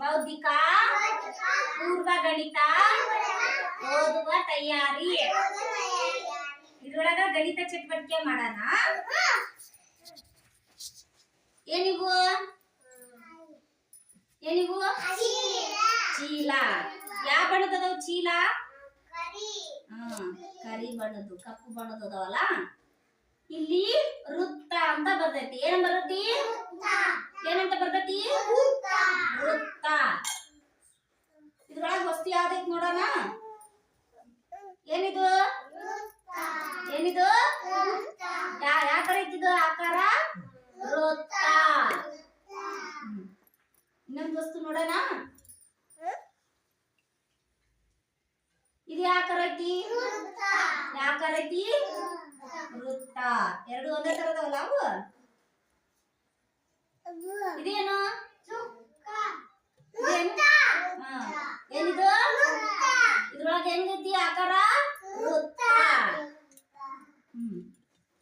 ಬೌದ್ಧಿಕ ಪೂರ್ವ ಗಣಿತ ಓದುವ ತಯಾರಿ. ಇದ್ರೊಳಗ ಗಣಿತ ಚಟುವಟಿಕೆ ಮಾಡೋಣ. ಏನಿವು ಏನಿವು ಚೀಲ. ಯಾವ ಬಣ್ಣದದವು ಚೀಲ? ಕರಿ ಬಣ್ಣದ್ದು, ಕಪ್ಪು ಬಣ್ಣದ್ದು ಅದಾವಲ್ಲ. ಇಲ್ಲಿ ವೃತ್ತ ಅಂತ ಬರ್ತೈತಿ. ಏನ್ ಬರ್ತೈತಿ? ಏನಂತ ಬರ್ತೈತಿ? ವೃತ್ತ. ಇದ್ರೊಳಗೆ ವಸ್ತು ಯಾವ್ದೈತಿ ನೋಡೋಣ. ಏನಿದು? ಏನಿದು? ಯಾವ ತರ ಐತಿದು ಆಕಾರ? ವೃತ್ತ. ಇನ್ನೊಂದು ವಸ್ತು ನೋಡೋಣ. ಇದು ಯಾವ ಆಕಾರ ಐತಿ? ಯಾವ ಆಕಾರ ಐತಿ? ವೃತ್ತ. ಎರಡು ಒಂದೇ ತರದವಲ್ಲ ಅವು. ಇದೇನು? ಏನಿದು? ಇದ್ರೊಳಗೆ ಹೆಂಗೈತಿ ಆಕಾರ? ವೃತ್ತ.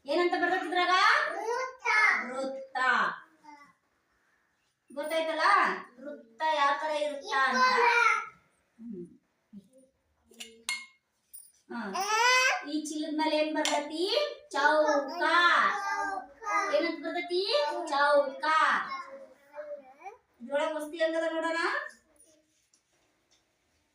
ಏನಂತ ಬರ್ತೈತಿ ಇದ್ರಾಗ? ವೃತ್ತ. ಗೊತ್ತಾಯ್ತಲ್ಲ ವೃತ್ತ ಯಾವ ತರ ಇರುತ್ತ ಅಂತ. ಈ ಚೀಲದ ಮೇಲೆ ಏನ್ ಬರ್ತೈತಿ? ಚೌಕ. ಏನಂತ ಬರ್ತೈತಿ? ಚೌಕ. ಇದ್ರೊಳಗೆ ವಸ್ತು ಹೆಂಗದ ನೋಡೋಣ.